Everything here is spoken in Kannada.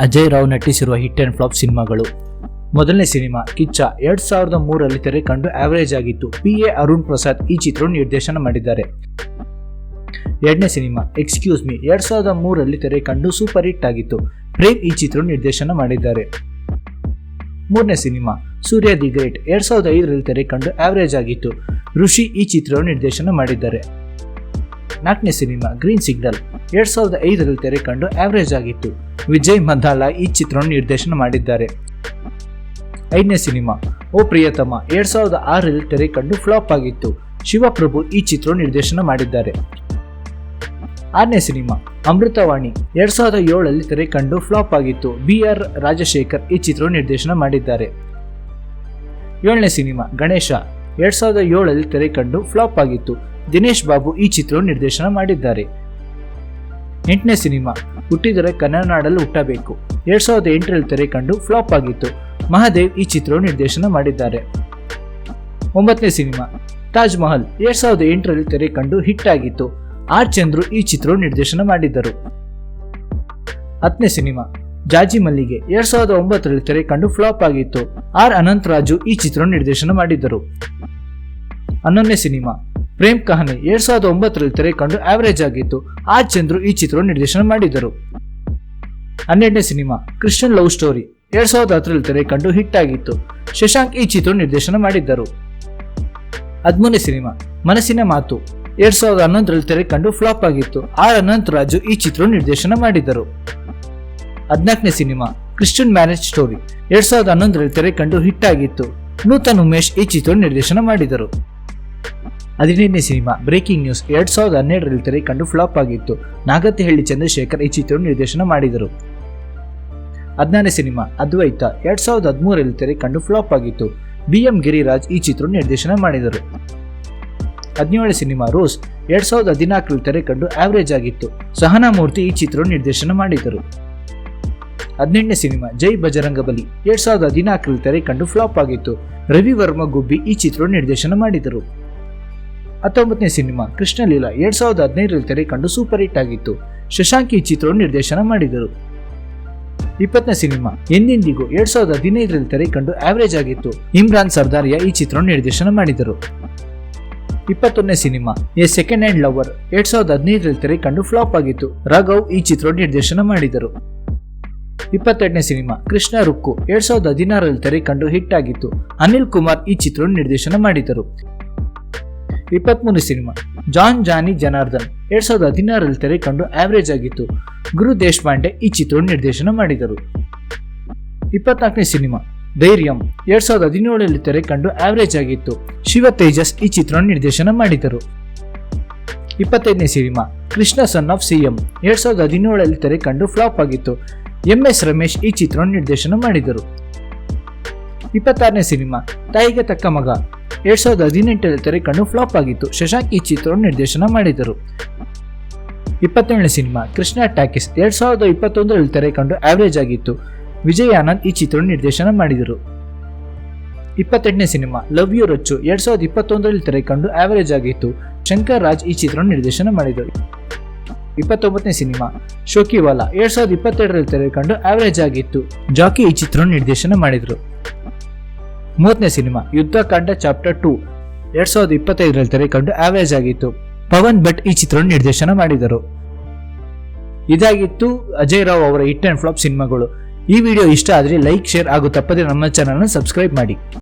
ಅಜಯ್ ರಾವ್ ನಟಿಸಿರುವ ಹಿಟ್ ಅಂಡ್ ಫ್ಲಾಪ್ ಸಿನಿಮಾಗಳು. ಮೊದಲನೇ ಸಿನಿಮಾ ಕಿಚ್ಚ 2003ರಲ್ಲಿ ತೆರೆ ಕಂಡು ಆವರೇಜ್ ಆಗಿತ್ತು. PA ಅರುಣ್ ಪ್ರಸಾದ್ ಈ ಚಿತ್ರವನ್ನು ನಿರ್ದೇಶನ ಮಾಡಿದ್ದಾರೆ. ಎರಡನೇ ಸಿನಿಮಾ ಎಕ್ಸ್ಕ್ಯೂಸ್ ಮೀ 2003ರಲ್ಲಿ ತೆರೆ ಕಂಡು ಸೂಪರ್ ಹಿಟ್ ಆಗಿತ್ತು. ಪ್ರೇಮ್ ಈ ಚಿತ್ರವನ್ನು ನಿರ್ದೇಶನ ಮಾಡಿದ್ದಾರೆ. ಮೂರನೇ ಸಿನಿಮಾ ಸೂರ್ಯ ದಿ ಗ್ರೇಟ್ 2005ರಲ್ಲಿ ತೆರೆ ಕಂಡು ಆವರೇಜ್ ಆಗಿತ್ತು. ಋಷಿ ಈ ಚಿತ್ರವನ್ನು ನಿರ್ದೇಶನ ಮಾಡಿದ್ದಾರೆ. ನಾಲ್ಕನೇ ಸಿನಿಮಾ ಗ್ರೀನ್ ಸಿಗ್ನಲ್ 2005ರಲ್ಲಿ ತೆರೆ ಕಂಡು ಆವರೇಜ್ ಆಗಿತ್ತು. ವಿಜಯ್ ಮದ್ದಾಳ ಈ ಚಿತ್ರವನ್ನು ನಿರ್ದೇಶನ ಮಾಡಿದ್ದಾರೆ. ಐದನೇ ಸಿನಿಮಾ ಓ ಪ್ರಿಯತಮ 2006ರಲ್ಲಿ ತೆರೆ ಕಂಡು ಫ್ಲಾಪ್ ಆಗಿತ್ತು. ಶಿವಪ್ರಭು ಈ ಚಿತ್ರವನ್ನು ನಿರ್ದೇಶನ ಮಾಡಿದ್ದಾರೆ. ಆರನೇ ಸಿನಿಮಾ ಅಮೃತವಾಣಿ 2007ರಲ್ಲಿ ತೆರೆ ಕಂಡು ಫ್ಲಾಪ್ ಆಗಿತ್ತು. BR ರಾಜಶೇಖರ್ ಈ ಚಿತ್ರವನ್ನು ನಿರ್ದೇಶನ ಮಾಡಿದ್ದಾರೆ. ಏಳನೇ ಸಿನಿಮಾ ಗಣೇಶ 2007ರಲ್ಲಿ ತೆರೆ ಕಂಡು ಫ್ಲಾಪ್ ಆಗಿತ್ತು. ದಿನೇಶ್ ಬಾಬು ಈ ಚಿತ್ರವನ್ನು ನಿರ್ದೇಶನ ಮಾಡಿದ್ದಾರೆ. ಎಂಟನೇ ಸಿನಿಮಾ ಹುಟ್ಟಿದರೆ ಕನ್ನಡ ನಾಡಲ್ಲಿ ಹುಟ್ಟಬೇಕು 2008ರಲ್ಲಿ ತೆರೆ ಕಂಡು ಫ್ಲಾಪ್ ಆಗಿತ್ತು. ಮಹಾದೇವ್ ಈ ಚಿತ್ರವನ್ನು ನಿರ್ದೇಶನ ಮಾಡಿದ್ದಾರೆ. ಒಂಬತ್ತನೇ ಸಿನಿಮಾ ತಾಜ್ ಮಹಲ್ 2008ರಲ್ಲಿ ತೆರೆ ಕಂಡು ಹಿಟ್ ಆಗಿತ್ತು. R ಚಂದ್ರು ಈ ಚಿತ್ರವನ್ನು ನಿರ್ದೇಶನ ಮಾಡಿದ್ದರು. ಹತ್ತನೇ ಸಿನಿಮಾ ಜಾಜಿ ಮಲ್ಲಿಗೆ 2009ರಲ್ಲಿ ತೆರೆ ಕಂಡು ಫ್ಲಾಪ್ ಆಗಿತ್ತು. R ಅನಂತರಾಜು ಈ ಚಿತ್ರವನ್ನು ನಿರ್ದೇಶನ ಮಾಡಿದ್ದರು. 11ನೇ ಸಿನಿಮಾ ಪ್ರೇಮ್ ಕಹಾನಿ 2009ರಲ್ಲಿ ತೆರೆ ಕಂಡು ಆವರೇಜ್ ಆಗಿತ್ತು. R ಚಂದ್ರು ಈ ಚಿತ್ರವನ್ನು ನಿರ್ದೇಶನ ಮಾಡಿದ್ದರು. 12ನೇ ಸಿನಿಮಾ ಕ್ರಿಶ್ಚಿಯನ್ ಲವ್ ಸ್ಟೋರಿ 2010ರಲ್ಲಿ ತೆರೆ ಕಂಡು ಹಿಟ್ ಆಗಿತ್ತು. ಶಶಾಂಕ್ ಈ ಚಿತ್ರವನ್ನು ನಿರ್ದೇಶನ ಮಾಡಿದ್ದರು. 13ನೇ ಸಿನಿಮಾ ಮನಸ್ಸಿನ ಮಾತು 2011ರಲ್ಲಿ ತೆರೆ ಕಂಡು ಫ್ಲಾಪ್ ಆಗಿತ್ತು. R ಅನಂತರಾಜು ಈ ಚಿತ್ರವನ್ನು ನಿರ್ದೇಶನ ಮಾಡಿದ್ದರು. 14ನೇ ಸಿನಿಮಾ ಕ್ರಿಶ್ಚಿಯನ್ ಮ್ಯಾರೇಜ್ ಸ್ಟೋರಿ 2011ರಲ್ಲಿ ತೆರೆ ಕಂಡು ಹಿಟ್ ಆಗಿತ್ತು. ನೂತನ್ ಉಮೇಶ್ ಈ ಚಿತ್ರವನ್ನು ನಿರ್ದೇಶನ ಮಾಡಿದರು. 15ನೇ ಸಿನಿಮಾ ಬ್ರೇಕಿಂಗ್ ನ್ಯೂಸ್ 2012ರಲ್ಲಿ ತೆರೆ ಕಂಡು ಫ್ಲಾಪ್ ಆಗಿತ್ತು. ನಾಗತಿಹಳ್ಳಿ ಚಂದ್ರಶೇಖರ್ ಈ ಚಿತ್ರವನ್ನು ನಿರ್ದೇಶನ ಮಾಡಿದರು. 16ನೇ ಸಿನಿಮಾ ಅದ್ವೈತ 2013ರಲ್ಲಿ ತೆರೆ ಕಂಡು ಫ್ಲಾಪ್ ಆಗಿತ್ತು. BM ಗಿರಿರಾಜ್ ಈ ಚಿತ್ರವನ್ನು ನಿರ್ದೇಶನ ಮಾಡಿದರು. 17ನೇ ಸಿನಿಮಾ ರೋಸ್ 2014ರಲ್ಲಿ ತೆರೆ ಕಂಡು ಆವರೇಜ್ ಆಗಿತ್ತು. ಸಹನಾ ಮೂರ್ತಿ ಈ ಚಿತ್ರವನ್ನು ನಿರ್ದೇಶನ ಮಾಡಿದರು. 18ನೇ ಸಿನಿಮಾ ಜೈ ಬಜರಂಗಬಲಿ 2014ರಲ್ಲಿ ತೆರೆ ಕಂಡು ಫ್ಲಾಪ್ ಆಗಿತ್ತು. ರವಿ ವರ್ಮ ಗುಬ್ಬಿ ಈ ಚಿತ್ರವನ್ನು ನಿರ್ದೇಶನ ಮಾಡಿದರು. 19ನೇ ಸಿನಿಮಾ ಕೃಷ್ಣಲೀಲಾ 2015ರಲ್ಲಿ ತೆರೆ ಕಂಡು ಸೂಪರ್ ಹಿಟ್ ಆಗಿತ್ತು. ಶಶಾಂಕ್ ಈ ಚಿತ್ರವನ್ನು ನಿರ್ದೇಶನ ಮಾಡಿದರು. 20ನೇ ಸಿನಿಮಾ ಎಂದೆಂದಿಗೂ 2015ರಲ್ಲಿ ತೆರೆ ಕಂಡು ಆವರೇಜ್ ಆಗಿತ್ತು. ಇಮ್ರಾನ್ ಸರ್ದಾರಿಯಾ ಈ ಚಿತ್ರವನ್ನು ನಿರ್ದೇಶನ ಮಾಡಿದರು. 21ನೇ cinema a second hand lover 2015ರಲ್ಲಿ ತೆರೆ ಕಂಡು ಫ್ಲಾಪ್ ಆಗಿತ್ತು. ರಾಘವ್ ಈ ಚಿತ್ರವನ್ನು ನಿರ್ದೇಶನ ಮಾಡಿದರು. 22ನೇ ಸಿನಿಮಾ ಕೃಷ್ಣ ರುಕ್ಕು 2016ರಲ್ಲಿ ತೆರೆ ಕಂಡು ಹಿಟ್ ಆಗಿತ್ತು. ಅನಿಲ್ ಕುಮಾರ್ ಈ ಚಿತ್ರವನ್ನು ನಿರ್ದೇಶನ ಮಾಡಿದರು. 23ನೇ ಸಿನಿಮಾ ಜಾನ್ ಜಾನಿ ಜನಾರ್ದನ್ 2016ರಲ್ಲಿ ತೆರೆ ಕಂಡು ಆವರೇಜ್ ಆಗಿತ್ತು. ಗುರು ದೇಶಪಾಂಡೆ ಈ ಚಿತ್ರವನ್ನು ನಿರ್ದೇಶನ ಮಾಡಿದರು. 24ನೇ ಸಿನಿಮಾ ಧೈರ್ಯಂ 2017ರಲ್ಲಿ ತೆರೆ ಕಂಡು ಆವರೇಜ್ ಆಗಿತ್ತು. ಶಿವ ತೇಜಸ್ ಈ ಚಿತ್ರವನ್ನು ನಿರ್ದೇಶನ ಮಾಡಿದರು. 25ನೇ cinema Krishna son of CM 2017ರಲ್ಲಿ ತೆರೆ ಕಂಡು ಫ್ಲಾಪ್ ಆಗಿತ್ತು. MS ರಮೇಶ್ ಈ ಚಿತ್ರವನ್ನು ನಿರ್ದೇಶನ ಮಾಡಿದರು. 26ನೇ ಸಿನಿಮಾ ತಾಯಿಗೆ ತಕ್ಕ ಮಗ 2018ರಲ್ಲಿ ತೆರೆ ಕಂಡು ಫ್ಲಾಪ್ ಆಗಿತ್ತು. ಶಶಾಂಕ್ ಈ ಚಿತ್ರವನ್ನು ನಿರ್ದೇಶನ ಮಾಡಿದರು. 27ನೇ ಸಿನಿಮಾ ಕೃಷ್ಣ ಟಾಕೀಸ್ 2021ರಲ್ಲಿ ತೆರೆ ಕಂಡು ಆವರೇಜ್ ಆಗಿತ್ತು. ವಿಜಯ್ ಆನಂದ್ ಈ ಚಿತ್ರವನ್ನು ನಿರ್ದೇಶನ ಮಾಡಿದರು. 28ನೇ ಸಿನಿಮಾ ಲವ್ ಯು ರಚ್ಚು 2021ರಲ್ಲಿ ತೆರೆ ಕಂಡು ಆವರೇಜ್ ಆಗಿತ್ತು. ಶಂಕರ್ ರಾಜ್ ಈ ಚಿತ್ರವನ್ನು ನಿರ್ದೇಶನ ಮಾಡಿದರು. 29ನೇ ಸಿನಿಮಾ ಶೋಕಿವಾಲಾ 2022ರಲ್ಲಿ ತೆರೆ ಕಂಡು ಆವರೇಜ್ ಆಗಿತ್ತು. ಜಾಕಿ ಈ ಚಿತ್ರವನ್ನು ನಿರ್ದೇಶನ ಮಾಡಿದರು. 30ನೇ ಸಿನಿಮಾ ಯುದ್ಧಕಾಂಡ ಚಾಪ್ಟರ್ 2 2025ರಲ್ಲಿ ತೆರೆ ಕಂಡು ಆವರೇಜ್ ಆಗಿತ್ತು. ಪವನ್ ಭಟ್ ಈ ಚಿತ್ರವನ್ನು ನಿರ್ದೇಶನ ಮಾಡಿದರು. ಇದಾಗಿತ್ತು ಅಜಯ್ ರಾವ್ ಅವರ ಹಿಟ್ ಅಂಡ್ ಫ್ಲಾಪ್ ಸಿನಿಮಾಗಳು. ಈ ವಿಡಿಯೋ ಇಷ್ಟ ಆದರೆ ಲೈಕ್, ಶೇರ್ ಹಾಗೂ ತಪ್ಪದೆ ನಮ್ಮ ಚಾನಲ್ ಅನ್ನು ಸಬ್ಸ್ಕ್ರೈಬ್ ಮಾಡಿ.